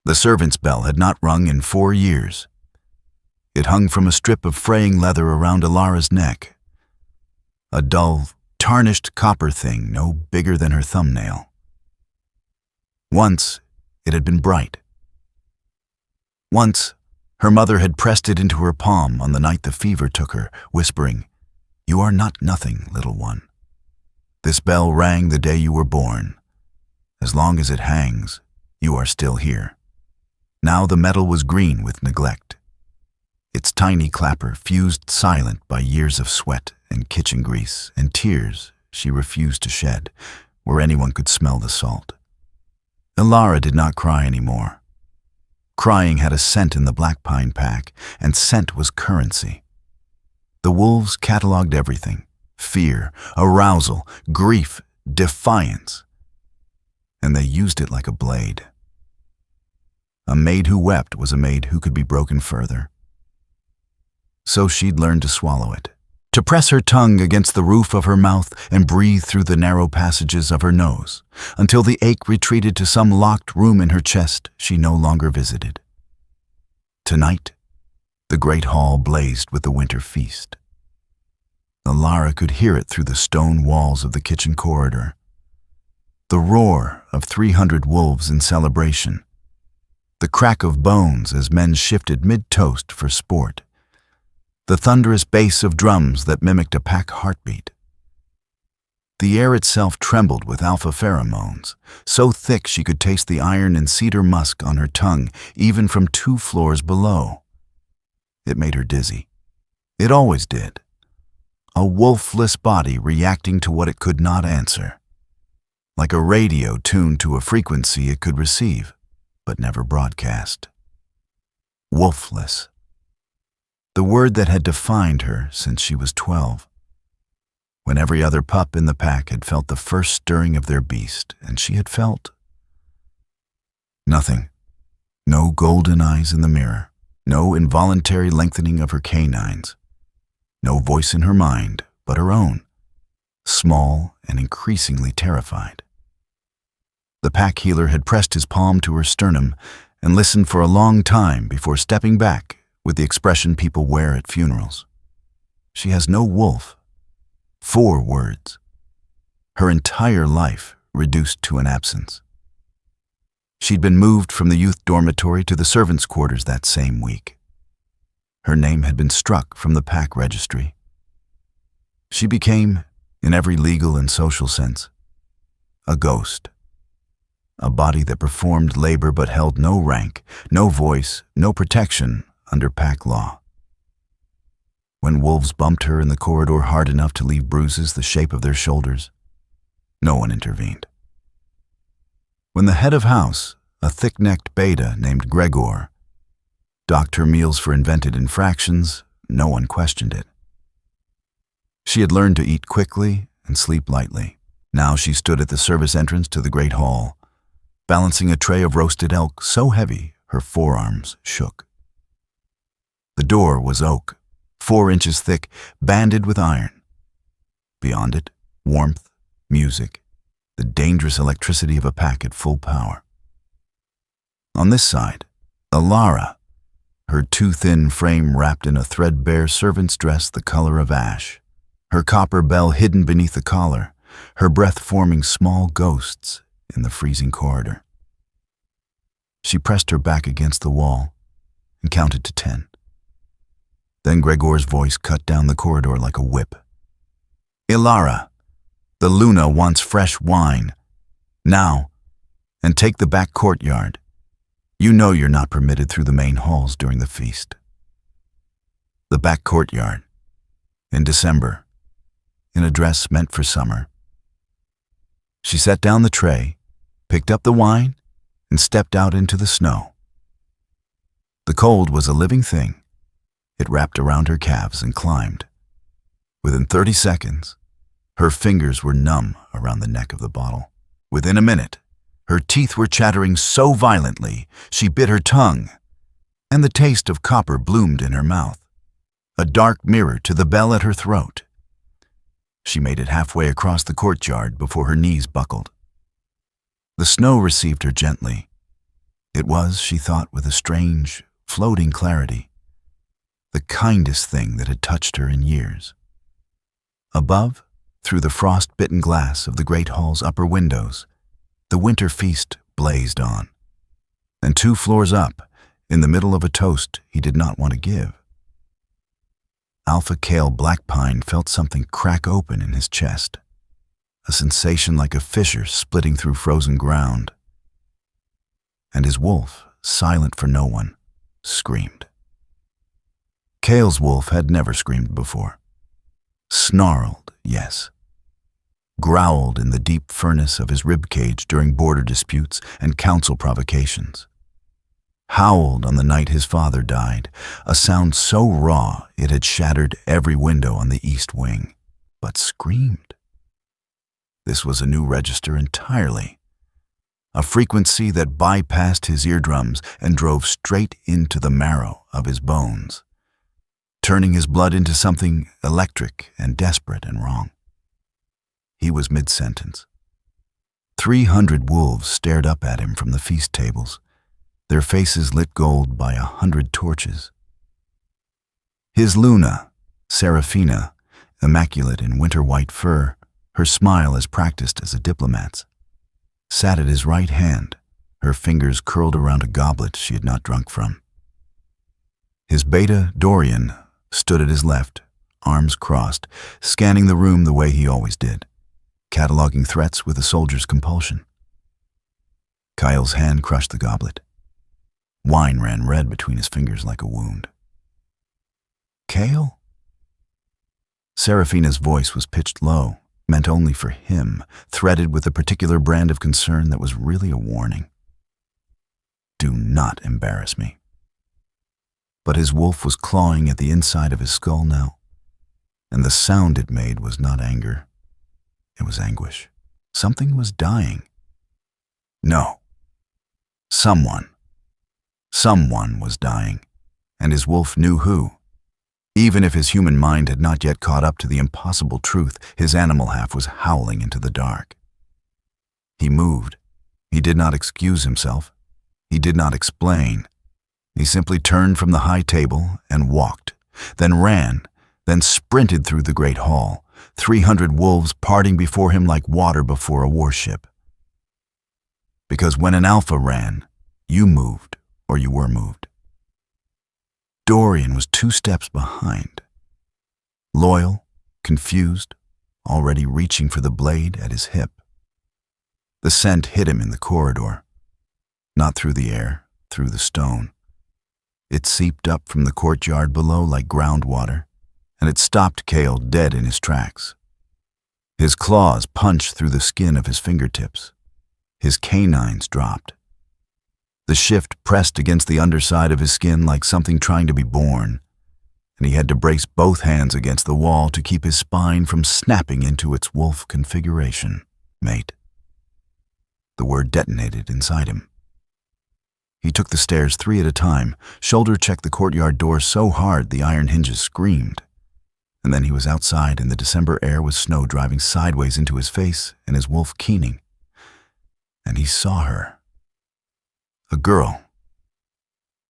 The servant's bell had not rung in 4 years. It hung from a strip of fraying leather around Elara's neck. A dull, tarnished copper thing no bigger than her thumbnail. Once, it had been bright. Once, her mother had pressed it into her palm on the night the fever took her, whispering, "You are not nothing, little one. This bell rang the day you were born. As long as it hangs, you are still here." Now the metal was green with neglect. Its tiny clapper fused silent by years of sweat and kitchen grease and tears she refused to shed, where anyone could smell the salt. Elara did not cry anymore. Crying had a scent in the Blackpine Pack, and scent was currency. The wolves cataloged everything: fear, arousal, grief, defiance. And they used it like a blade. A maid who wept was a maid who could be broken further. So she'd learned to swallow it, to press her tongue against the roof of her mouth and breathe through the narrow passages of her nose, until the ache retreated to some locked room in her chest she no longer visited. Tonight, the great hall blazed with the winter feast. Elara could hear it through the stone walls of the kitchen corridor. The roar of 300 wolves in celebration. The crack of bones as men shifted mid-toast for sport. The thunderous bass of drums that mimicked a pack heartbeat. The air itself trembled with alpha pheromones, so thick she could taste the iron and cedar musk on her tongue, even from 2 floors below. It made her dizzy. It always did. A wolfless body reacting to what it could not answer. Like a radio tuned to a frequency it could receive, but never broadcast. Wolfless. The word that had defined her since she was 12. When every other pup in the pack had felt the first stirring of their beast, and she had felt nothing. No golden eyes in the mirror, no involuntary lengthening of her canines, no voice in her mind but her own, small and increasingly terrified. The pack healer had pressed his palm to her sternum and listened for a long time before stepping back with the expression people wear at funerals. She has no wolf. 4 words. Her entire life reduced to an absence. She'd been moved from the youth dormitory to the servants' quarters that same week. Her name had been struck from the pack registry. She became, in every legal and social sense, a ghost. A body that performed labor but held no rank, no voice, no protection under pack law. When wolves bumped her in the corridor hard enough to leave bruises the shape of their shoulders, no one intervened. When the head of house, a thick-necked beta named Gregor, docked her meals for invented infractions, no one questioned it. She had learned to eat quickly and sleep lightly. Now she stood at the service entrance to the great hall, balancing a tray of roasted elk so heavy her forearms shook. The door was oak, 4 inches thick, banded with iron. Beyond it, warmth, music, the dangerous electricity of a pack at full power. On this side, Elara, her too thin frame wrapped in a threadbare servant's dress the color of ash, her copper bell hidden beneath the collar, her breath forming small ghosts in the freezing corridor. She pressed her back against the wall and counted to 10. Then Gregor's voice cut down the corridor like a whip. "Elara, the Luna wants fresh wine. Now, and take the back courtyard. You know you're not permitted through the main halls during the feast." The back courtyard, in December, in a dress meant for summer. She set down the tray, picked up the wine, and stepped out into the snow. The cold was a living thing. It wrapped around her calves and climbed. Within 30 seconds, her fingers were numb around the neck of the bottle. Within a minute, her teeth were chattering so violently she bit her tongue, and the taste of copper bloomed in her mouth, a dark mirror to the bell at her throat. She made it halfway across the courtyard before her knees buckled. The snow received her gently. It was, she thought with a strange, floating clarity, the kindest thing that had touched her in years. Above, through the frost-bitten glass of the great hall's upper windows, the winter feast blazed on. And 2 floors up, in the middle of a toast he did not want to give, Alpha Kael Blackpine felt something crack open in his chest, a sensation like a fissure splitting through frozen ground. And his wolf, silent for no one, screamed. Kael's wolf had never screamed before. Snarled, yes. Growled in the deep furnace of his ribcage during border disputes and council provocations. Howled on the night his father died, a sound so raw it had shattered every window on the east wing, but screamed. This was a new register entirely, a frequency that bypassed his eardrums and drove straight into the marrow of his bones, turning his blood into something electric and desperate and wrong. He was mid-sentence. 300 wolves stared up at him from the feast tables, their faces lit gold by 100 torches. His Luna, Seraphina, immaculate in winter-white fur, her smile as practiced as a diplomat's, sat at his right hand, her fingers curled around a goblet she had not drunk from. His beta, Dorian, stood at his left, arms crossed, scanning the room the way he always did, cataloging threats with a soldier's compulsion. Kael's hand crushed the goblet. Wine ran red between his fingers like a wound. Kael? Seraphina's voice was pitched low, meant only for him, threaded with a particular brand of concern that was really a warning. Do not embarrass me. But his wolf was clawing at the inside of his skull now, and the sound it made was not anger. It was anguish. Something was dying. No. Someone was dying, and his wolf knew who. Even if his human mind had not yet caught up to the impossible truth, his animal half was howling into the dark. He moved. He did not excuse himself. He did not explain. He simply turned from the high table and walked, then ran, then sprinted through the great hall, 300 wolves parting before him like water before a warship. Because when an alpha ran, you moved, or you were moved. Dorian was 2 steps behind. Loyal, confused, already reaching for the blade at his hip. The scent hit him in the corridor, not through the air, through the stone. It seeped up from the courtyard below like groundwater, and it stopped Kael dead in his tracks. His claws punched through the skin of his fingertips. His canines dropped. The shift pressed against the underside of his skin like something trying to be born, and he had to brace both hands against the wall to keep his spine from snapping into its wolf configuration. Mate. The word detonated inside him. He took the stairs 3 at a time, shoulder-checked the courtyard door so hard the iron hinges screamed, and then he was outside in the December air with snow driving sideways into his face and his wolf keening. And he saw her. A girl.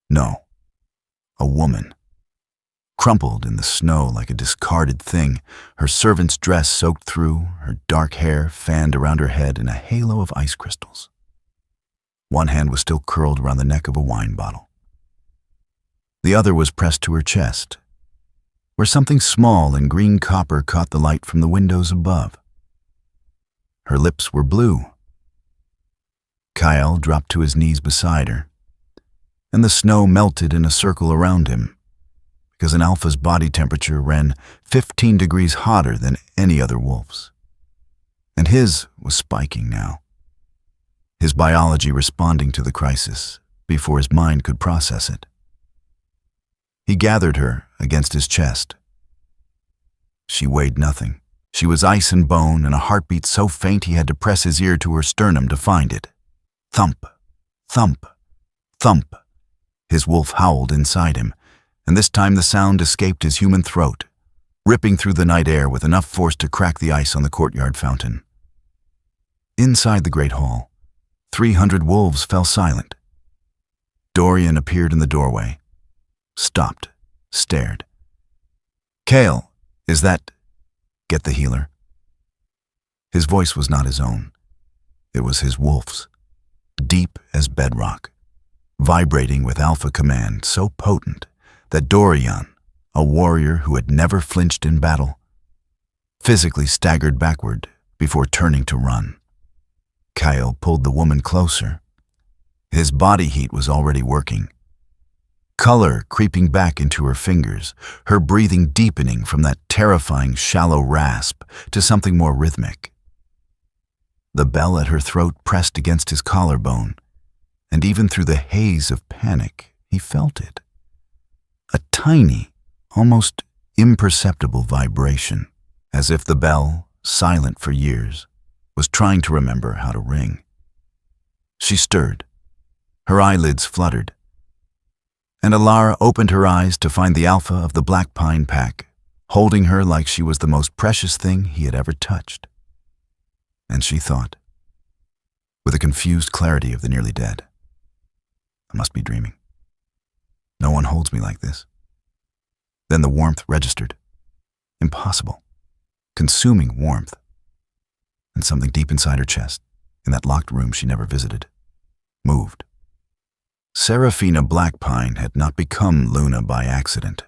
No, a woman. Crumpled in the snow like a discarded thing, her servant's dress soaked through, her dark hair fanned around her head in a halo of ice crystals. One hand was still curled around the neck of a wine bottle. The other was pressed to her chest, where something small in green copper caught the light from the windows above. Her lips were blue. Kael dropped to his knees beside her, and the snow melted in a circle around him, because an alpha's body temperature ran 15 degrees hotter than any other wolf's. And his was spiking now, his biology responding to the crisis before his mind could process it. He gathered her against his chest. She weighed nothing. She was ice and bone, and a heartbeat so faint he had to press his ear to her sternum to find it. Thump, thump, thump. His wolf howled inside him, and this time the sound escaped his human throat, ripping through the night air with enough force to crack the ice on the courtyard fountain. Inside the great hall, 300 wolves fell silent, Dorian appeared in the doorway, stopped, stared. "Kael, is that—" "Get the healer." His voice was not his own. It was his wolf's, deep as bedrock, vibrating with alpha command so potent that Dorian, a warrior who had never flinched in battle, physically staggered backward before turning to run. Kael pulled the woman closer. His body heat was already working, color creeping back into her fingers, her breathing deepening from that terrifying shallow rasp to something more rhythmic. The bell at her throat pressed against his collarbone, and even through the haze of panic, he felt it. A tiny, almost imperceptible vibration, as if the bell, silent for years, was trying to remember how to ring. She stirred. Her eyelids fluttered, and Elara opened her eyes to find the Alpha of the Blackpine Pack, holding her like she was the most precious thing he had ever touched. And she thought, with a confused clarity of the nearly dead, I must be dreaming. No one holds me like this. Then the warmth registered. Impossible. Consuming warmth. And something deep inside her chest, in that locked room she never visited, moved. Serafina Blackpine had not become Luna by accident.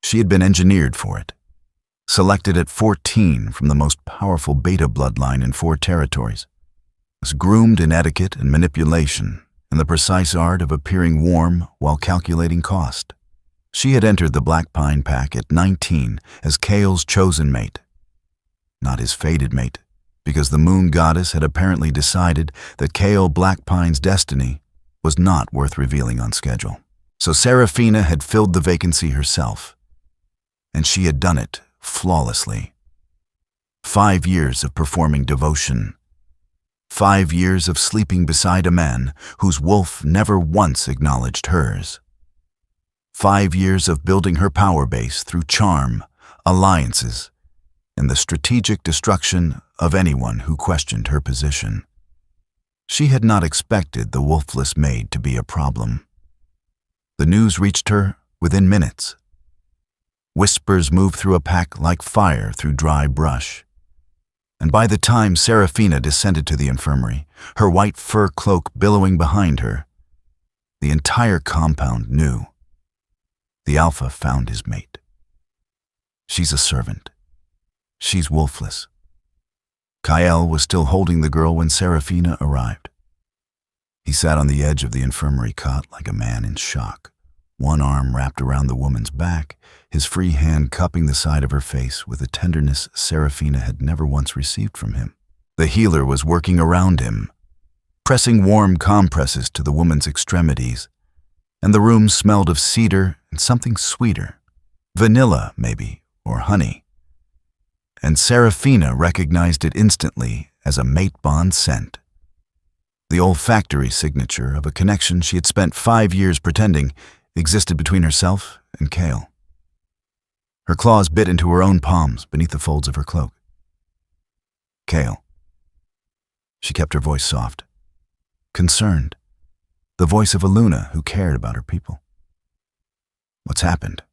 She had been engineered for it, selected at 14 from the most powerful beta bloodline in 4 territories, was groomed in etiquette and manipulation and the precise art of appearing warm while calculating cost. She had entered the Blackpine Pack at 19 as Kael's chosen mate. Not his fated mate, because the moon goddess had apparently decided that Kael Blackpine's destiny was not worth revealing on schedule. So Serafina had filled the vacancy herself, and she had done it flawlessly. 5 years of performing devotion. 5 years of sleeping beside a man whose wolf never once acknowledged hers. 5 years of building her power base through charm, alliances, and the strategic destruction of anyone who questioned her position. She had not expected the wolfless Maid to be a problem. The news reached her within minutes. Whispers moved through a pack like fire through dry brush. And by the time Serafina descended to the infirmary, her white fur cloak billowing behind her, the entire compound knew. The Alpha found his mate. She's a servant. She's wolfless. Kael was still holding the girl when Serafina arrived. He sat on the edge of the infirmary cot like a man in shock, one arm wrapped around the woman's back, his free hand cupping the side of her face with a tenderness Serafina had never once received from him. The healer was working around him, pressing warm compresses to the woman's extremities, and the room smelled of cedar and something sweeter, vanilla maybe, or honey. And Serafina recognized it instantly as a mate bond scent. The olfactory signature of a connection she had spent 5 years pretending existed between herself and Kael. Her claws bit into her own palms beneath the folds of her cloak. Kael. She kept her voice soft, concerned, the voice of a Luna who cared about her people. What's happened?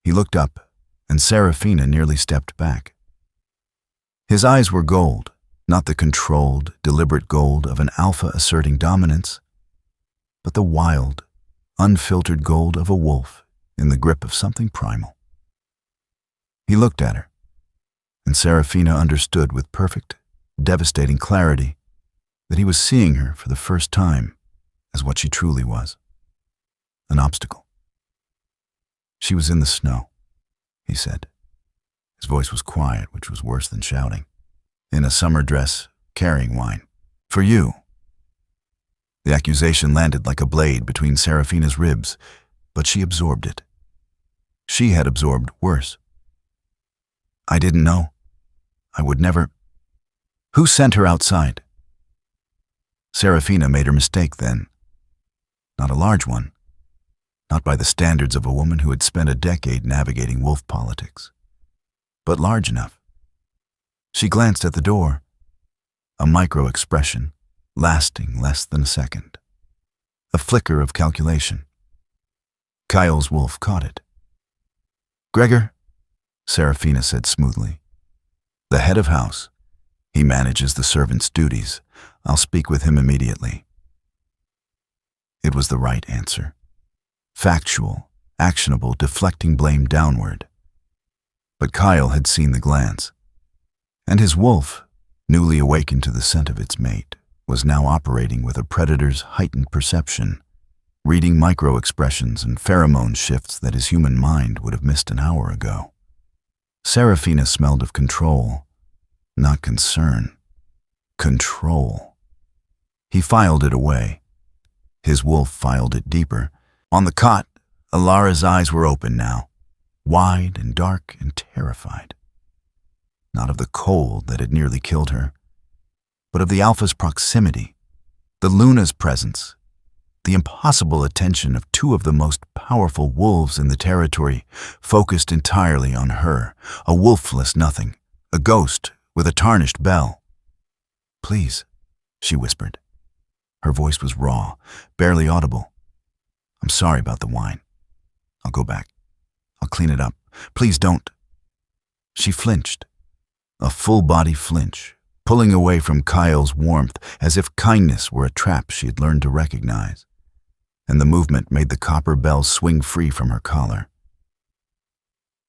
He looked up, and Serafina nearly stepped back. His eyes were gold, not the controlled, deliberate gold of an alpha asserting dominance, but the wild, unfiltered gold of a wolf in the grip of something primal. He looked at her, and Serafina understood with perfect, devastating clarity that he was seeing her for the first time as what she truly was, an obstacle. She was in the snow, he said. His voice was quiet, which was worse than shouting. In a summer dress, carrying wine. For you. The accusation landed like a blade between Serafina's ribs, but she absorbed it. She had absorbed worse. I didn't know. I would never. Who sent her outside? Serafina made her mistake then. Not a large one. Not by the standards of a woman who had spent a decade navigating wolf politics. But large enough. She glanced at the door. A micro-expression, lasting less than a second. flicker of calculation. Kael's wolf caught it. "Gregor," Serafina said smoothly. "The head of house. He manages the servants' duties. I'll speak with him immediately." It was the right answer. Factual, actionable, deflecting blame downward. But Kael had seen the glance, and his wolf, newly awakened to the scent of its mate, was now operating with a predator's heightened perception, reading micro-expressions and pheromone shifts that his human mind would have missed an hour ago. Serafina smelled of control, not concern. Control. He filed it away. His wolf filed it deeper. On the cot, Elara's eyes were open now, wide and dark and terrified. Not of the cold that had nearly killed her, but of the Alpha's proximity, the Luna's presence, the impossible attention of two of the most powerful wolves in the territory, focused entirely on her, a wolfless nothing, a ghost with a tarnished bell. "Please," she whispered. Her voice was raw, barely audible. "I'm sorry about the wine. I'll go back. I'll clean it up. Please don't." She flinched, a full-body flinch, pulling away from Kael's warmth as if kindness were a trap she had learned to recognize, and the movement made the copper bell swing free from her collar.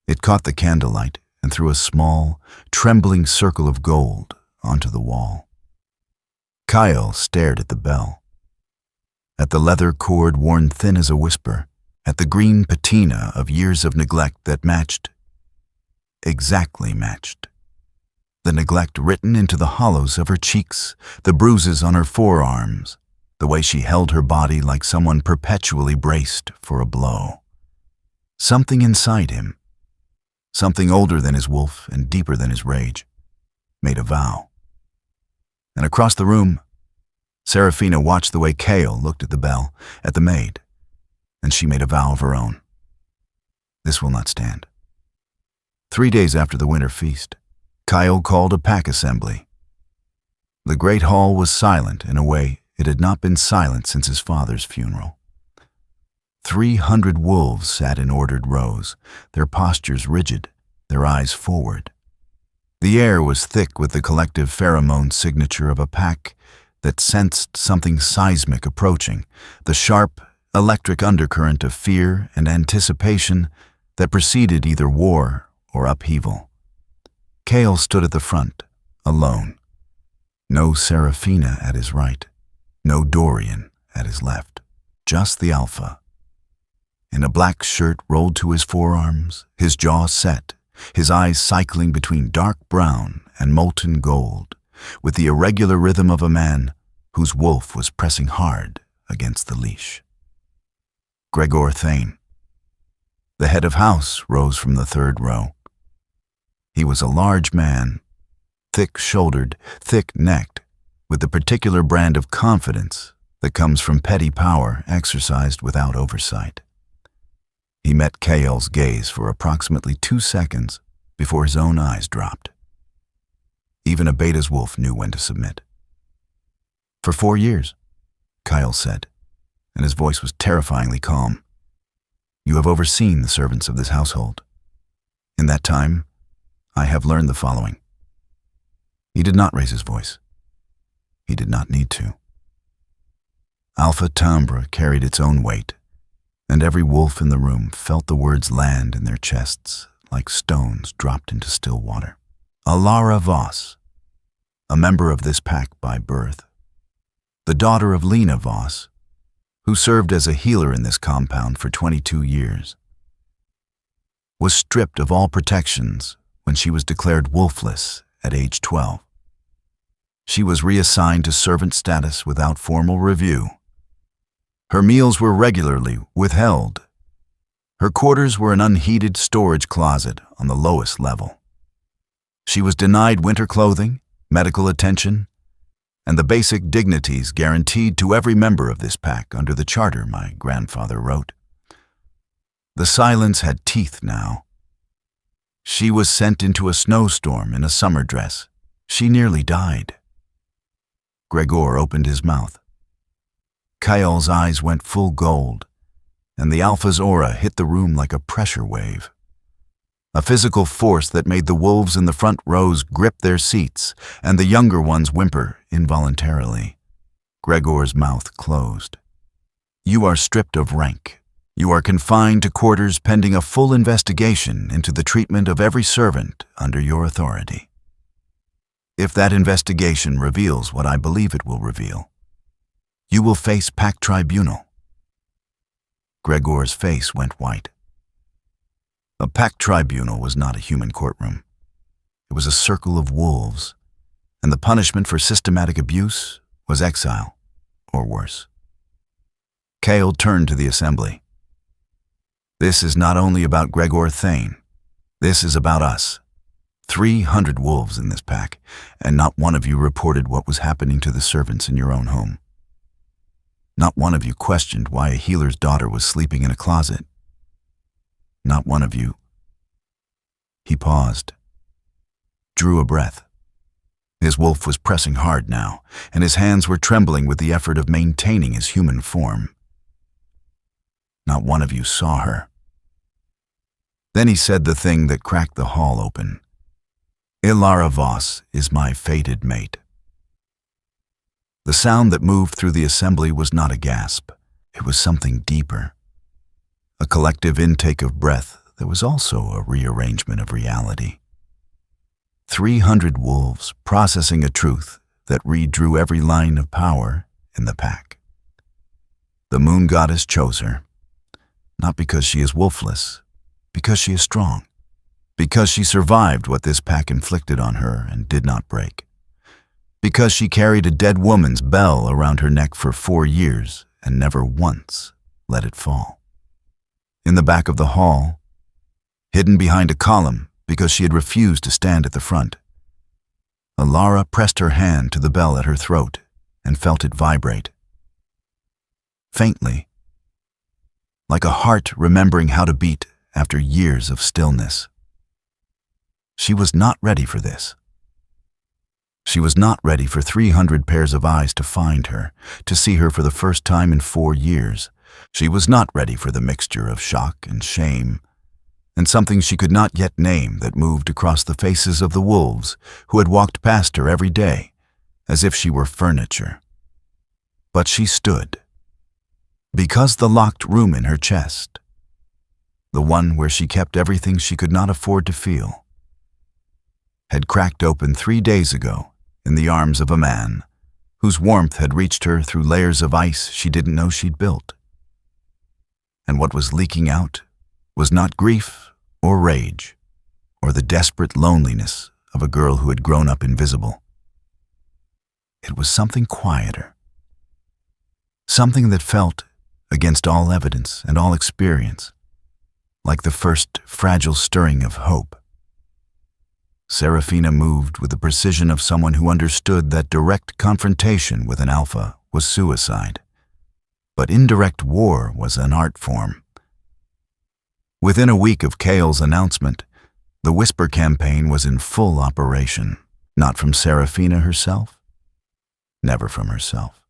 It caught the candlelight and threw a small, trembling circle of gold onto the wall. Kael stared at the bell, at the leather cord worn thin as a whisper, at the green patina of years of neglect that matched, exactly matched, the neglect written into the hollows of her cheeks, the bruises on her forearms, the way she held her body like someone perpetually braced for a blow. Something inside him, something older than his wolf and deeper than his rage, made a vow. And across the room, Serafina watched the way Kael looked at the bell, at the maid, and she made a vow of her own. This will not stand. 3 days after the winter feast, Kael called a pack assembly. The great hall was silent in a way it had not been silent since his father's funeral. 300 wolves sat in ordered rows, their postures rigid, their eyes forward. The air was thick with the collective pheromone signature of a pack that sensed something seismic approaching, the sharp, electric undercurrent of fear and anticipation that preceded either war or upheaval. Kael stood at the front, alone. No Serafina at his right, no Dorian at his left, just the Alpha. In a black shirt rolled to his forearms, his jaw set, his eyes cycling between dark brown and molten gold, with the irregular rhythm of a man whose wolf was pressing hard against the leash. Gregor Thane. The head of house rose from the third row. He was a large man, thick-shouldered, thick-necked, with the particular brand of confidence that comes from petty power exercised without oversight. He met Kael's gaze for approximately 2 seconds before his own eyes dropped. Even a beta's wolf knew when to submit. "For 4 years," Kael said, and his voice was terrifyingly calm. "You have overseen the servants of this household. In that time, I have learned the following." He did not raise his voice. He did not need to. Alpha timbre carried its own weight, and every wolf in the room felt the words land in their chests like stones dropped into still water. Elara Voss, a member of this pack by birth, the daughter of Lena Voss, who served as a healer in this compound for 22 years, was stripped of all protections when she was declared wolfless at age 12. She was reassigned to servant status without formal review. Her meals were regularly withheld. Her quarters were an unheated storage closet on the lowest level. She was denied winter clothing, medical attention, and the basic dignities guaranteed to every member of this pack under the charter my grandfather wrote. The silence had teeth now. She was sent into a snowstorm in a summer dress. She nearly died. Gregor opened his mouth. Kael's eyes went full gold, and the Alpha's aura hit the room like a pressure wave. A physical force that made the wolves in the front rows grip their seats and the younger ones whimper involuntarily. Gregor's mouth closed. You are stripped of rank. You are confined to quarters pending a full investigation into the treatment of every servant under your authority. If that investigation reveals what I believe it will reveal, you will face Pack Tribunal. Gregor's face went white. A Pack Tribunal was not a human courtroom. It was a circle of wolves, and the punishment for systematic abuse was exile, or worse. Kael turned to the assembly. This is not only about Gregor Thane. This is about us. 300 wolves in this pack, and not one of you reported what was happening to the servants in your own home. Not one of you questioned why a healer's daughter was sleeping in a closet. Not one of you. He paused, drew a breath. His wolf was pressing hard now, and his hands were trembling with the effort of maintaining his human form. Not one of you saw her. Then he said the thing that cracked the hall open. Elara Voss is my fated mate. The sound that moved through the assembly was not a gasp. It was something deeper. A collective intake of breath that was also a rearrangement of reality. 300 wolves processing a truth that redrew every line of power in the pack. The moon goddess chose her, not because she is wolfless, because she is strong. Because she survived what this pack inflicted on her and did not break. Because she carried a dead woman's bell around her neck for 4 years and never once let it fall. In the back of the hall, hidden behind a column because she had refused to stand at the front, Elara pressed her hand to the bell at her throat and felt it vibrate. Faintly, like a heart remembering how to beat after years of stillness. She was not ready for this. She was not ready for 300 pairs of eyes to find her, to see her for the first time in 4 years. She was not ready for the mixture of shock and shame, and something she could not yet name that moved across the faces of the wolves who had walked past her every day, as if she were furniture. But she stood, because the locked room in her chest, the one where she kept everything she could not afford to feel, had cracked open 3 days ago in the arms of a man whose warmth had reached her through layers of ice she didn't know she'd built. And what was leaking out was not grief or rage or the desperate loneliness of a girl who had grown up invisible. It was something quieter, something that felt, against all evidence and all experience, like the first fragile stirring of hope. Serafina moved with the precision of someone who understood that direct confrontation with an alpha was suicide, but indirect war was an art form. Within a week of Kael's announcement, the Whisper campaign was in full operation, not from Serafina herself, never from herself,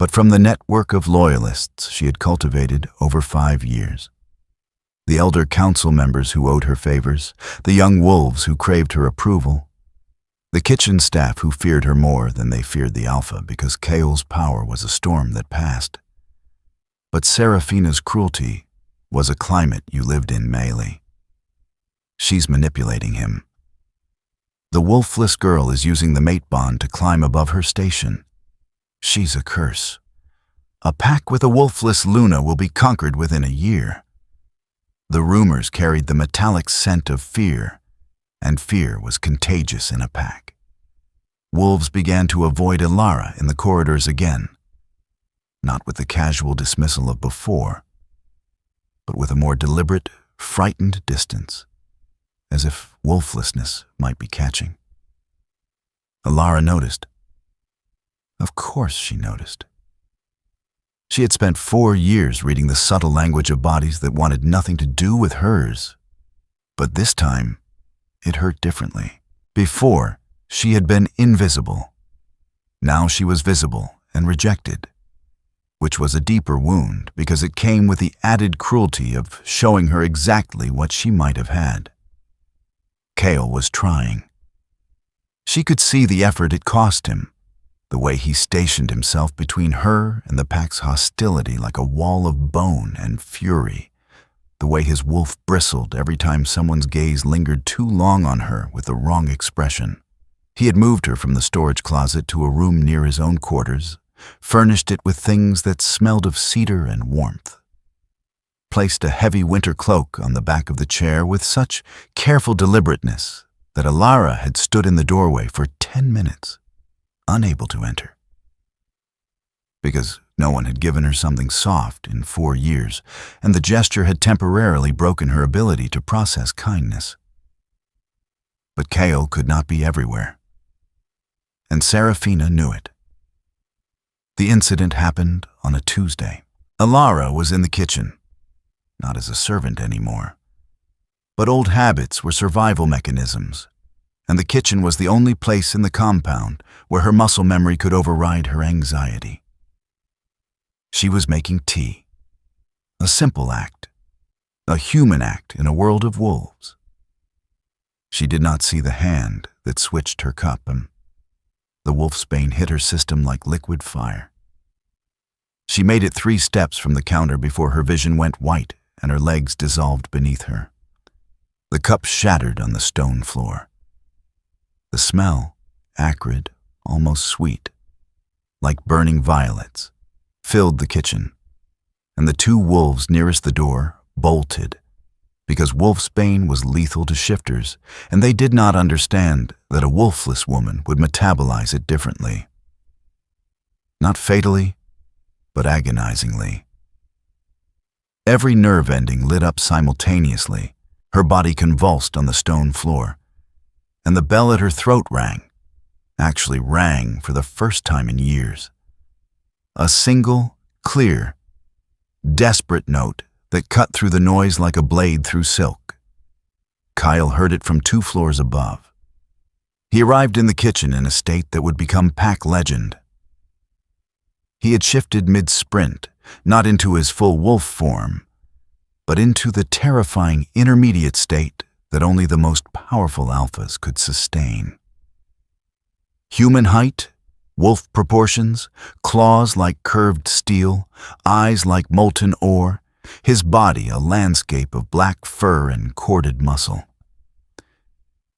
but from the network of loyalists she had cultivated over 5 years. The elder council members who owed her favors, the young wolves who craved her approval, the kitchen staff who feared her more than they feared the Alpha because Kael's power was a storm that passed. But Serafina's cruelty was a climate you lived in melee. She's manipulating him. The wolfless girl is using the mate bond to climb above her station. She's a curse. A pack with a wolfless Luna will be conquered within a year. The rumors carried the metallic scent of fear, and fear was contagious in a pack. Wolves began to avoid Elara in the corridors again, not with the casual dismissal of before, but with a more deliberate, frightened distance, as if wolflessness might be catching. Elara noticed. Of course she noticed. She had spent 4 years reading the subtle language of bodies that wanted nothing to do with hers. But this time, it hurt differently. Before, she had been invisible. Now she was visible and rejected. which was a deeper wound because it came with the added cruelty of showing her exactly what she might have had. Kael was trying. She could see the effort it cost him, the way he stationed himself between her and the pack's hostility like a wall of bone and fury, the way his wolf bristled every time someone's gaze lingered too long on her with the wrong expression. He had moved her from the storage closet to a room near his own quarters, furnished it with things that smelled of cedar and warmth, placed a heavy winter cloak on the back of the chair with such careful deliberateness that Elara had stood in the doorway for 10 minutes, unable to enter. Because no one had given her something soft in 4 years, and the gesture had temporarily broken her ability to process kindness. But Kael could not be everywhere, and Serafina knew it. The incident happened on a Tuesday. Elara was in the kitchen, not as a servant anymore. But old habits were survival mechanisms, and the kitchen was the only place in the compound where her muscle memory could override her anxiety. She was making tea, a simple act, a human act in a world of wolves. She did not see the hand that switched her cup, and the wolfsbane hit her system like liquid fire. She made it 3 steps from the counter before her vision went white and her legs dissolved beneath her. The cup shattered on the stone floor. The smell, acrid, almost sweet, like burning violets, filled the kitchen, and the 2 wolves nearest the door bolted, because wolfsbane was lethal to shifters, and they did not understand that a wolfless woman would metabolize it differently. Not fatally, but agonizingly. Every nerve ending lit up simultaneously, her body convulsed on the stone floor, and the bell at her throat actually rang for the first time in years. A single, clear, desperate note that cut through the noise like a blade through silk. Kael heard it from 2 floors above. He arrived in the kitchen in a state that would become pack legend. He had shifted mid-sprint, not into his full wolf form, but into the terrifying intermediate state that only the most powerful alphas could sustain. Human height, wolf proportions, claws like curved steel, eyes like molten ore, his body a landscape of black fur and corded muscle.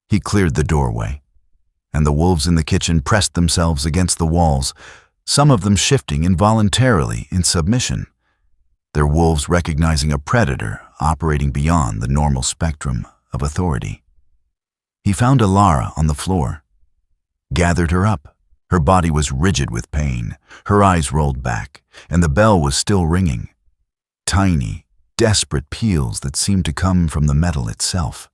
He cleared the doorway, and the wolves in the kitchen pressed themselves against the walls, some of them shifting involuntarily in submission, their wolves recognizing a predator operating beyond the normal spectrum of authority. He found Elara on the floor, gathered her up. Her body was rigid with pain, her eyes rolled back, and the bell was still ringing. Tiny, desperate peals that seemed to come from the metal itself,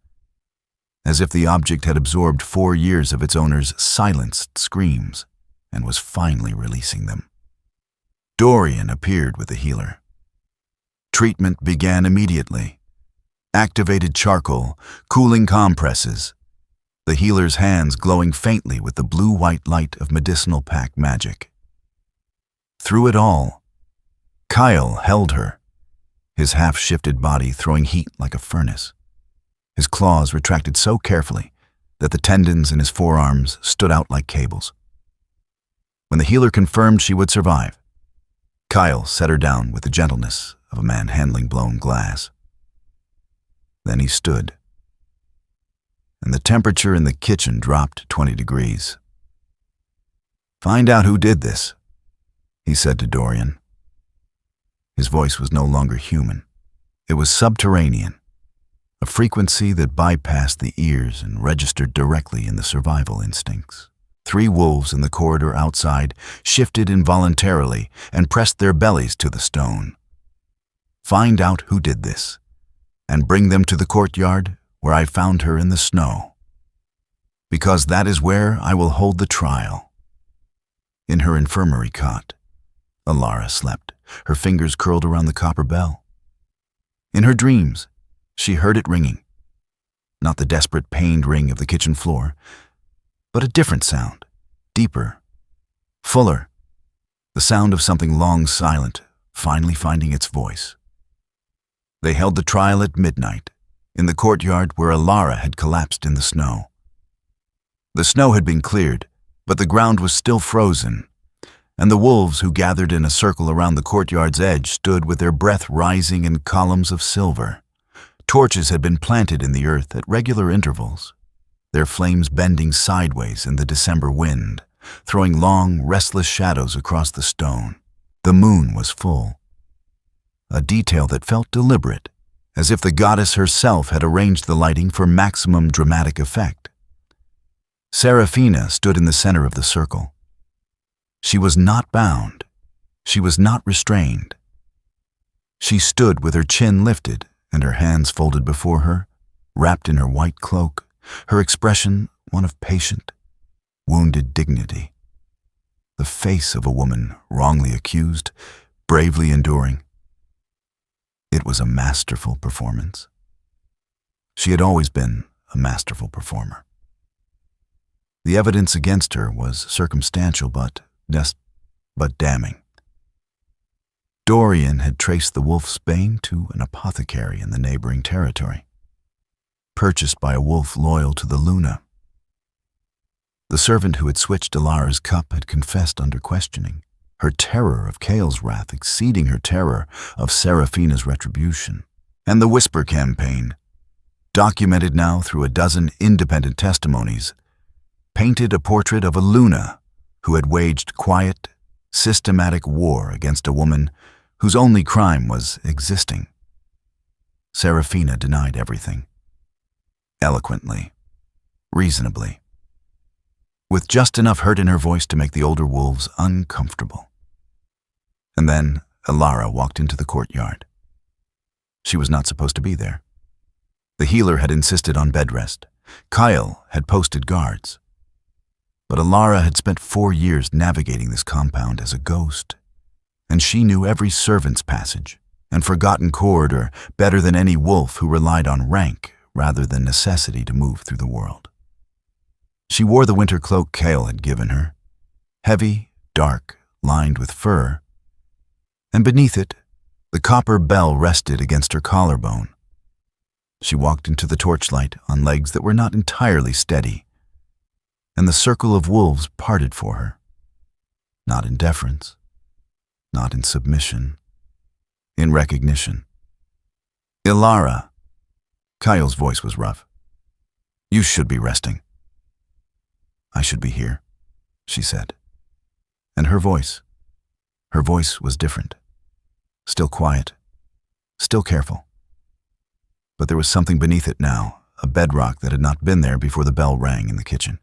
as if the object had absorbed 4 years of its owner's silenced screams and was finally releasing them. Dorian appeared with the healer. Treatment began immediately. Activated charcoal, cooling compresses, the healer's hands glowing faintly with the blue-white light of medicinal pack magic. Through it all, Kael held her, his half-shifted body throwing heat like a furnace. His claws retracted so carefully that the tendons in his forearms stood out like cables. When the healer confirmed she would survive, Kael set her down with the gentleness of a man handling blown glass. Then he stood, and the temperature in the kitchen dropped 20 degrees. "Find out who did this," he said to Dorian. His voice was no longer human. It was subterranean, a frequency that bypassed the ears and registered directly in the survival instincts. 3 wolves in the corridor outside shifted involuntarily and pressed their bellies to the stone. "Find out who did this, and bring them to the courtyard where I found her in the snow, because that is where I will hold the trial." In her infirmary cot, Elara slept, her fingers curled around the copper bell. In her dreams, she heard it ringing, not the desperate, pained ring of the kitchen floor, but a different sound, deeper, fuller, The sound of something long silent, finally finding its voice. They held the trial at midnight, in the courtyard where Elara had collapsed in the snow. The snow had been cleared, but the ground was still frozen, and the wolves who gathered in a circle around the courtyard's edge stood with their breath rising in columns of silver. Torches had been planted in the earth at regular intervals, their flames bending sideways in the December wind, throwing long, restless shadows across the stone. The moon was full, a detail that felt deliberate, as if the goddess herself had arranged the lighting for maximum dramatic effect. Seraphina stood in the center of the circle. She was not bound. She was not restrained. She stood with her chin lifted and her hands folded before her, wrapped in her white cloak, her expression one of patient, wounded dignity. The face of a woman wrongly accused, bravely enduring. It was a masterful performance. She had always been a masterful performer. The evidence against her was circumstantial but damning. Dorian had traced the wolf's bane to an apothecary in the neighboring territory, purchased by a wolf loyal to the Luna. The servant who had switched Elara's cup had confessed under questioning, her terror of Kael's wrath exceeding her terror of Seraphina's retribution. And the Whisper campaign, documented now through a dozen independent testimonies, painted a portrait of a Luna who had waged quiet, systematic war against a woman whose only crime was existing. Seraphina denied everything, eloquently, reasonably, with just enough hurt in her voice to make the older wolves uncomfortable. And then Elara walked into the courtyard. She was not supposed to be there. The healer had insisted on bed rest. Kael had posted guards. But Elara had spent 4 years navigating this compound as a ghost, and she knew every servant's passage and forgotten corridor better than any wolf who relied on rank rather than necessity to move through the world. She wore the winter cloak Kael had given her, heavy, dark, lined with fur, and beneath it, the copper bell rested against her collarbone. She walked into the torchlight on legs that were not entirely steady, and the circle of wolves parted for her, not in deference, not in submission, in recognition. Elara, Kael's voice was rough. You should be resting. I should be here, she said. And her voice was different. Still quiet, still careful. But there was something beneath it now, a bedrock that had not been there before the bell rang in the kitchen.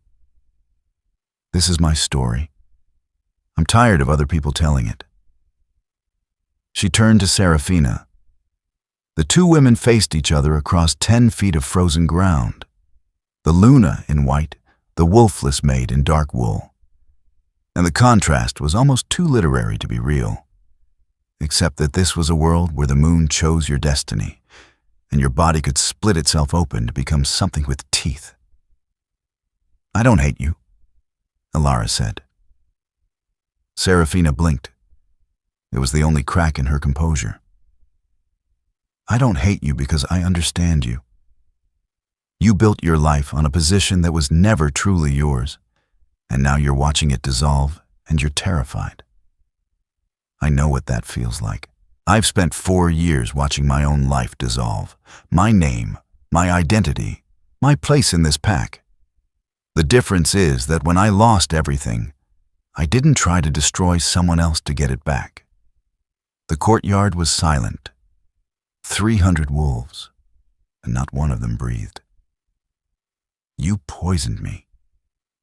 This is my story. I'm tired of other people telling it. She turned to Seraphina. The two women faced each other across 10 feet of frozen ground. The Luna in white, the wolfless Maid in dark wool. And the contrast was almost too literary to be real, except that this was a world where the moon chose your destiny, and your body could split itself open to become something with teeth. I don't hate you, Elara said. Seraphina blinked. It was the only crack in her composure. I don't hate you because I understand you. You built your life on a position that was never truly yours, and now you're watching it dissolve, and you're terrified. I know what that feels like. I've spent 4 years watching my own life dissolve, my name, my identity, my place in this pack. The difference is that when I lost everything, I didn't try to destroy someone else to get it back. The courtyard was silent. 300 wolves, and not one of them breathed. You poisoned me.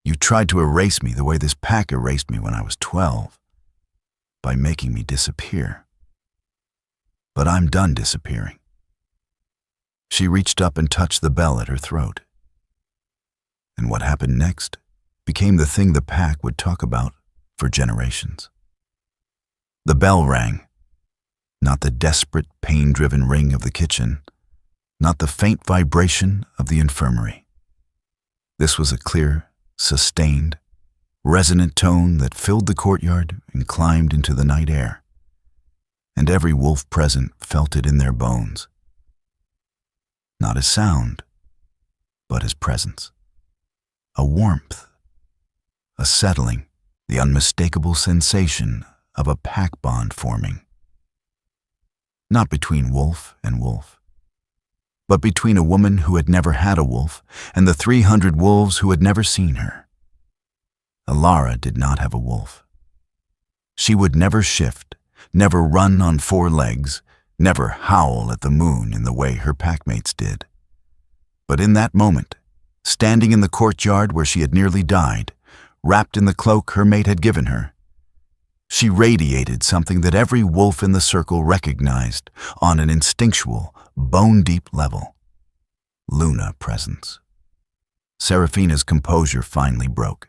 You tried to erase me the way this pack erased me when I was 12, by making me disappear. But I'm done disappearing. She reached up and touched the bell at her throat. And what happened next became the thing the pack would talk about for generations. The bell rang, not the desperate, pain-driven ring of the kitchen, not the faint vibration of the infirmary. This was a clear, sustained, resonant tone that filled the courtyard and climbed into the night air. And every wolf present felt it in their bones. Not as sound, but as presence. A warmth, a settling, the unmistakable sensation of a pack bond forming. Not between wolf and wolf, but between a woman who had never had a wolf and the 300 wolves who had never seen her. Elara did not have a wolf. She would never shift, never run on 4 legs, never howl at the moon in the way her packmates did. But in that moment, standing in the courtyard where she had nearly died, wrapped in the cloak her mate had given her, she radiated something that every wolf in the circle recognized on an instinctual, bone-deep level. Luna presence. Serafina's composure finally broke.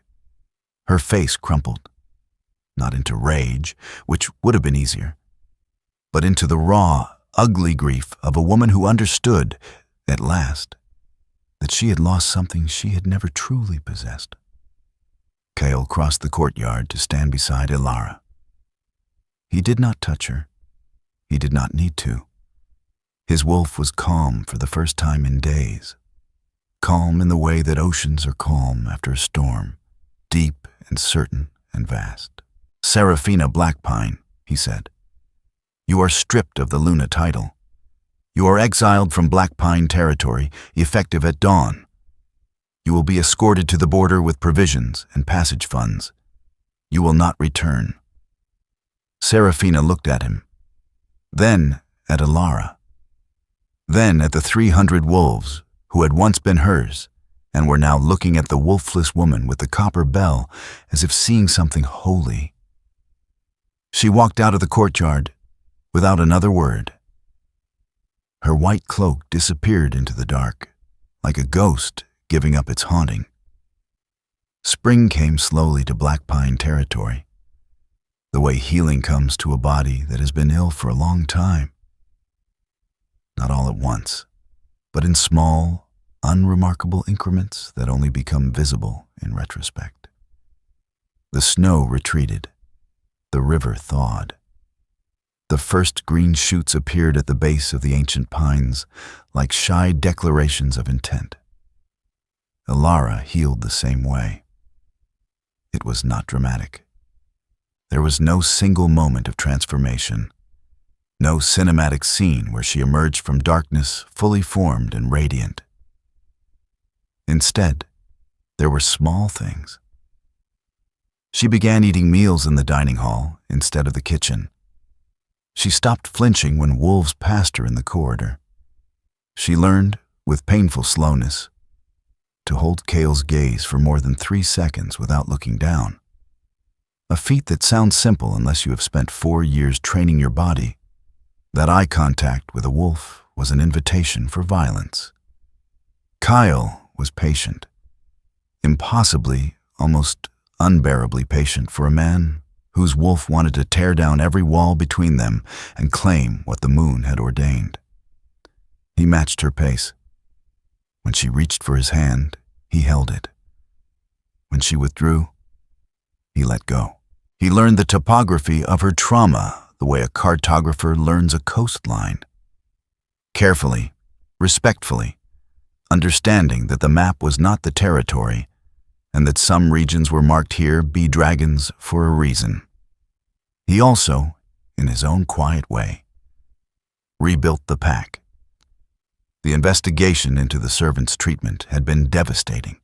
Her face crumpled, not into rage, which would have been easier, but into the raw, ugly grief of a woman who understood, at last, that she had lost something she had never truly possessed. Kael crossed the courtyard to stand beside Elara. He did not touch her. He did not need to. His wolf was calm for the first time in days. Calm in the way that oceans are calm after a storm, deep and certain and vast. Serafina Blackpine, he said, you are stripped of the Luna title. You are exiled from Blackpine territory, effective at dawn. You will be escorted to the border with provisions and passage funds. You will not return. Serafina looked at him, then at Elara, then at the 300 wolves who had once been hers and were now looking at the wolfless woman with the copper bell as if seeing something holy. She walked out of the courtyard without another word. Her white cloak disappeared into the dark, like a ghost giving up its haunting. Spring came slowly to Blackpine territory, the way healing comes to a body that has been ill for a long time. Not all at once, but in small, unremarkable increments that only become visible in retrospect. The snow retreated. The river thawed. The first green shoots appeared at the base of the ancient pines like shy declarations of intent. Elara healed the same way. It was not dramatic. There was no single moment of transformation, no cinematic scene where she emerged from darkness fully formed and radiant. Instead, there were small things. She began eating meals in the dining hall instead of the kitchen. She stopped flinching when wolves passed her in the corridor. She learned, with painful slowness, to hold Kael's gaze for more than 3 seconds without looking down. A feat that sounds simple unless you have spent 4 years training your body. That eye contact with a wolf was an invitation for violence. Kael was patient. Impossibly, almost unbearably patient for a man whose wolf wanted to tear down every wall between them and claim what the moon had ordained. He matched her pace. When she reached for his hand, he held it. When she withdrew, he let go. He learned the topography of her trauma the way a cartographer learns a coastline. Carefully, respectfully, understanding that the map was not the territory and that some regions were marked here be-dragons for a reason. He also, in his own quiet way, rebuilt the pack. The investigation into the servants' treatment had been devastating.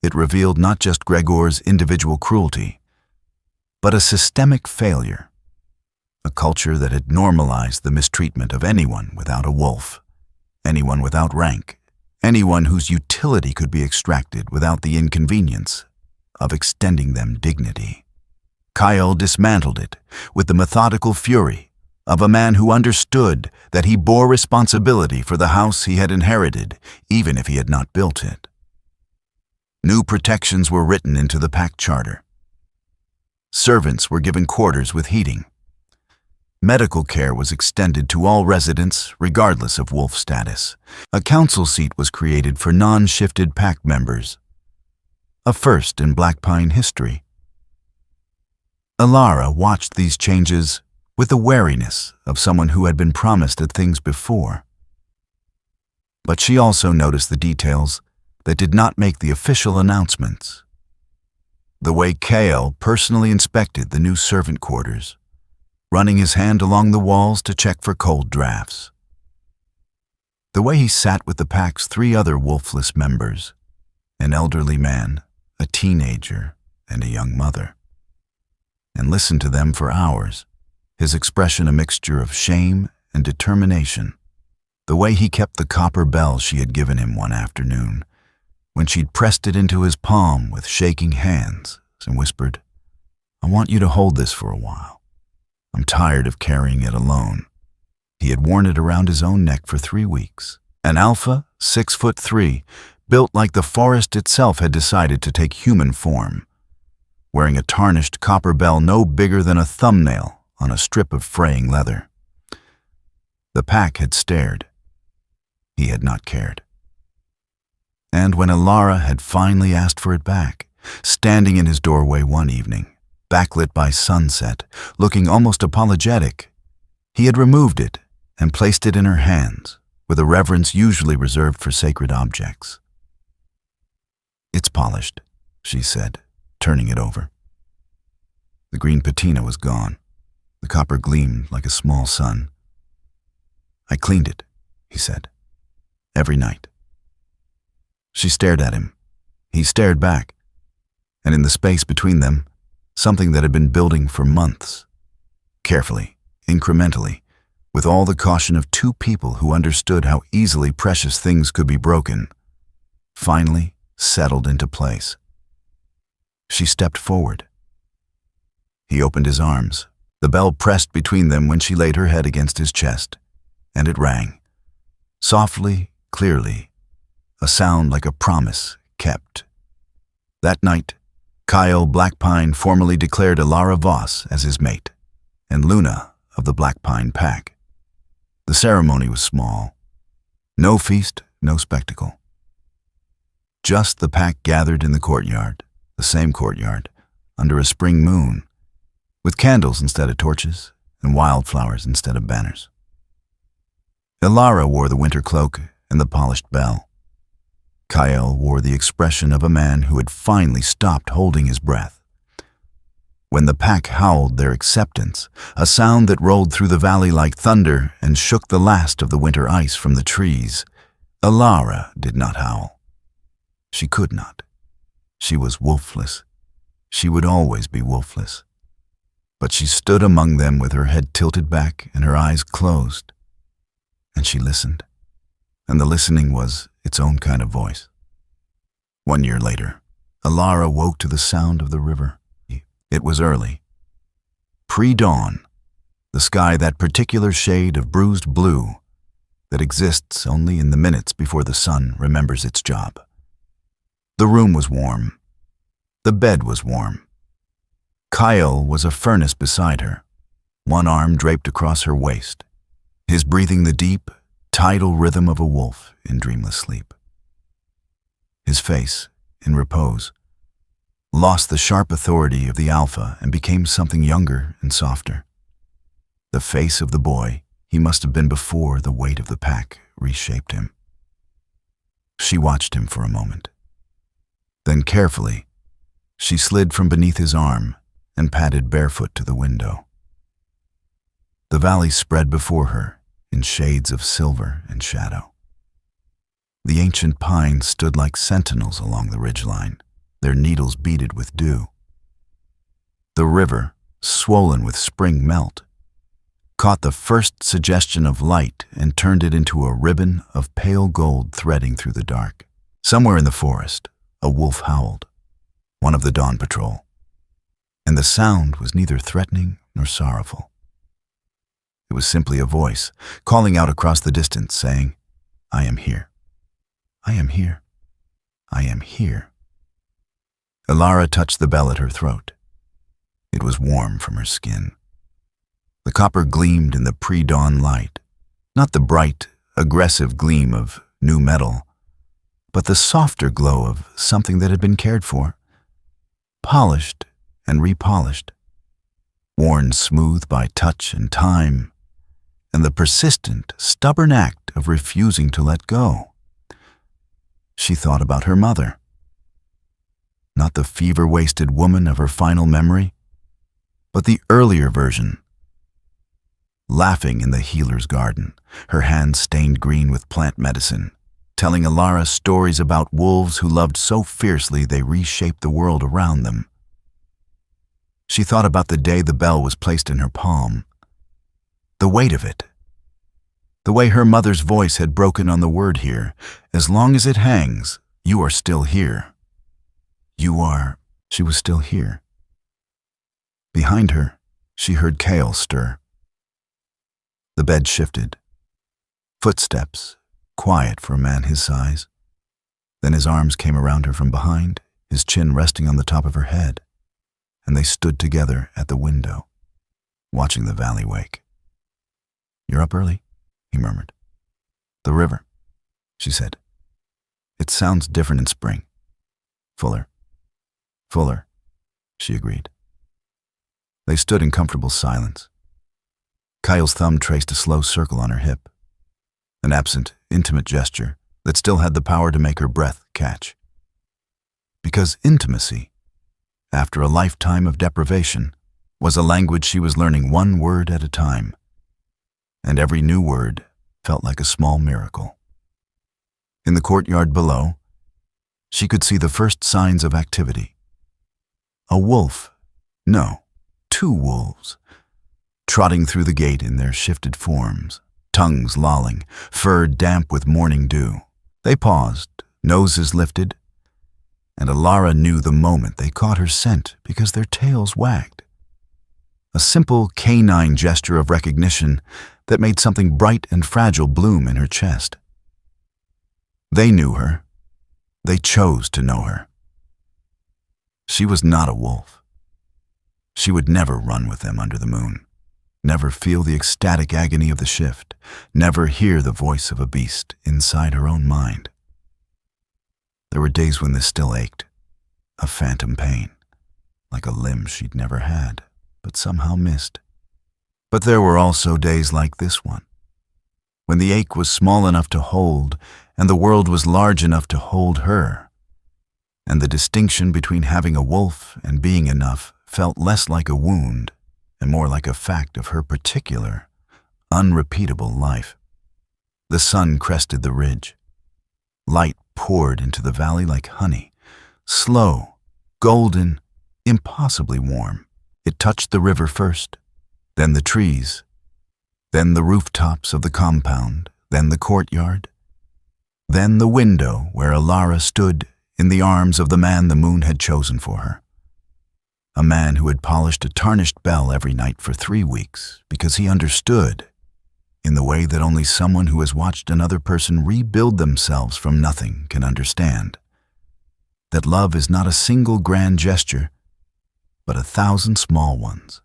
It revealed not just Gregor's individual cruelty, but a systemic failure, a culture that had normalized the mistreatment of anyone without a wolf, anyone without rank, anyone whose utility could be extracted without the inconvenience of extending them dignity. Kael dismantled it with the methodical fury of a man who understood that he bore responsibility for the house he had inherited, even if he had not built it. New protections were written into the pack charter. Servants were given quarters with heating. Medical care was extended to all residents, regardless of wolf status. A council seat was created for non-shifted pack members. a first in Blackpine history. Elara watched these changes with the wariness of someone who had been promised at things before. But she also noticed the details that did not make the official announcements. The way Kael personally inspected the new servant quarters, running his hand along the walls to check for cold drafts. The way he sat with the pack's 3 other wolfless members, an elderly man, a teenager, and a young mother, and listened to them for hours, his expression a mixture of shame and determination. The way he kept the copper bell she had given him one afternoon, when she'd pressed it into his palm with shaking hands and whispered, "I want you to hold this for a while. I'm tired of carrying it alone." He had worn it around his own neck for 3 weeks. An alpha, 6'3", built like the forest itself, had decided to take human form, wearing a tarnished copper bell no bigger than a thumbnail on a strip of fraying leather. The pack had stared. He had not cared. And when Elara had finally asked for it back, standing in his doorway one evening, backlit by sunset, looking almost apologetic, he had removed it and placed it in her hands with a reverence usually reserved for sacred objects. "It's polished," she said, turning it over. The green patina was gone. The copper gleamed like a small sun. "I cleaned it," he said, "every night." She stared at him. He stared back, and in the space between them, something that had been building for months, carefully, incrementally, with all the caution of 2 people who understood how easily precious things could be broken, finally settled into place. She stepped forward. He opened his arms. The bell pressed between them when she laid her head against his chest, and it rang, softly, clearly, a sound like a promise kept. That night, Kael Blackpine formally declared Elara Voss as his mate, and Luna of the Blackpine Pack. The ceremony was small. No feast, no spectacle. Just the pack gathered in the courtyard, the same courtyard, under a spring moon, with candles instead of torches and wildflowers instead of banners. Elara wore the winter cloak and the polished bell. Kael wore the expression of a man who had finally stopped holding his breath. When the pack howled their acceptance, a sound that rolled through the valley like thunder and shook the last of the winter ice from the trees, Elara did not howl. She could not. She was wolfless. She would always be wolfless. But she stood among them with her head tilted back and her eyes closed. And she listened. And the listening was its own kind of voice. 1 year later, Elara woke to the sound of the river. It was early. Pre-dawn, the sky that particular shade of bruised blue that exists only in the minutes before the sun remembers its job. The room was warm. The bed was warm. Kael was a furnace beside her, one arm draped across her waist, his breathing the deep, tidal rhythm of a wolf in dreamless sleep. His face, in repose, lost the sharp authority of the alpha and became something younger and softer. The face of the boy he must have been before the weight of the pack reshaped him. She watched him for a moment. Then carefully, she slid from beneath his arm and padded barefoot to the window. The valley spread before her in shades of silver and shadow. The ancient pines stood like sentinels along the ridgeline, their needles beaded with dew. The river, swollen with spring melt, caught the first suggestion of light and turned it into a ribbon of pale gold threading through the dark. Somewhere in the forest, a wolf howled, one of the dawn patrol, and the sound was neither threatening nor sorrowful. It was simply a voice calling out across the distance, saying, "I am here. I am here. I am here." Elara touched the bell at her throat. It was warm from her skin. The copper gleamed in the pre-dawn light, not the bright, aggressive gleam of new metal, but the softer glow of something that had been cared for, polished and repolished, worn smooth by touch and time, and the persistent, stubborn act of refusing to let go. She thought about her mother. Not the fever-wasted woman of her final memory, but the earlier version, laughing in the healer's garden, her hands stained green with plant medicine, telling Elara stories about wolves who loved so fiercely they reshaped the world around them. She thought about the day the bell was placed in her palm, the weight of it, the way her mother's voice had broken on the word here, as long as it hangs, you are still here. She was still here. Behind her, she heard Kael stir. The bed shifted. Footsteps, quiet for a man his size. Then his arms came around her from behind, his chin resting on the top of her head, and they stood together at the window, watching the valley wake. "You're up early," he murmured. "The river," she said. "It sounds different in spring." "Fuller." "Fuller," she agreed. They stood in comfortable silence. Kael's thumb traced a slow circle on her hip, an absent, intimate gesture that still had the power to make her breath catch. Because intimacy, after a lifetime of deprivation, was a language she was learning one word at a time, and every new word felt like a small miracle. In the courtyard below, she could see the first signs of activity. A wolf, no, 2 wolves, trotting through the gate in their shifted forms, tongues lolling, fur damp with morning dew. They paused, noses lifted, and Elara knew the moment they caught her scent because their tails wagged. A simple canine gesture of recognition that made something bright and fragile bloom in her chest. They knew her. They chose to know her. She was not a wolf. She would never run with them under the moon, never feel the ecstatic agony of the shift, never hear the voice of a beast inside her own mind. There were days when this still ached, a phantom pain, like a limb she'd never had, but somehow missed. But there were also days like this one, when the ache was small enough to hold, and the world was large enough to hold her, and the distinction between having a wolf and being enough felt less like a wound and more like a fact of her particular, unrepeatable life. The sun crested the ridge. Light poured into the valley like honey, slow, golden, impossibly warm. It touched the river first, then the trees, then the rooftops of the compound, then the courtyard, then the window where Elara stood in the arms of the man the moon had chosen for her. A man who had polished a tarnished bell every night for 3 weeks because he understood, in the way that only someone who has watched another person rebuild themselves from nothing can understand, that love is not a single grand gesture, but 1,000 small ones,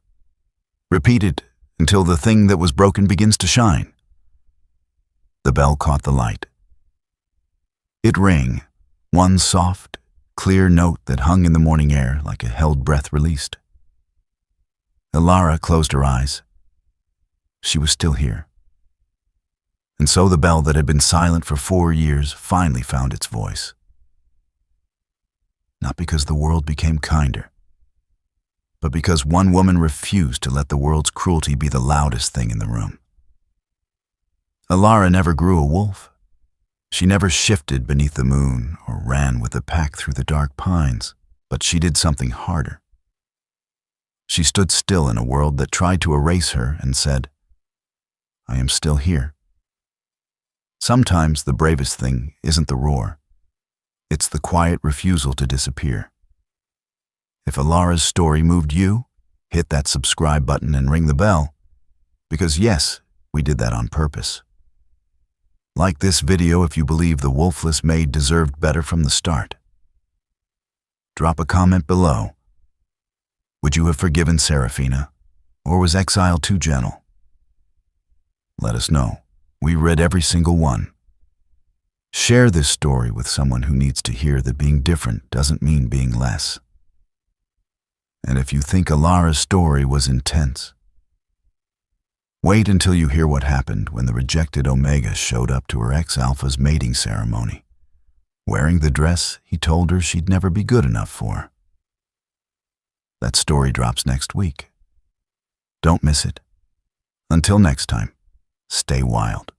repeated until the thing that was broken begins to shine. The bell caught the light. It rang, one soft, clear note that hung in the morning air like a held breath released. Elara closed her eyes. She was still here. And so the bell that had been silent for 4 years finally found its voice. Not because the world became kinder, but because one woman refused to let the world's cruelty be the loudest thing in the room. Elara never grew a wolf. She never shifted beneath the moon or ran with the pack through the dark pines, but she did something harder. She stood still in a world that tried to erase her and said, "I am still here." Sometimes the bravest thing isn't the roar. It's the quiet refusal to disappear. If Elara's story moved you, hit that subscribe button and ring the bell, because yes, we did that on purpose. Like this video if you believe the wolfless Maid deserved better from the start. Drop a comment below. Would you have forgiven Seraphina, or was exile too gentle? Let us know. We read every single one. Share this story with someone who needs to hear that being different doesn't mean being less. And if you think Elara's story was intense, wait until you hear what happened when the rejected Omega showed up to her ex-Alpha's mating ceremony, wearing the dress he told her she'd never be good enough for. That story drops next week. Don't miss it. Until next time, stay wild.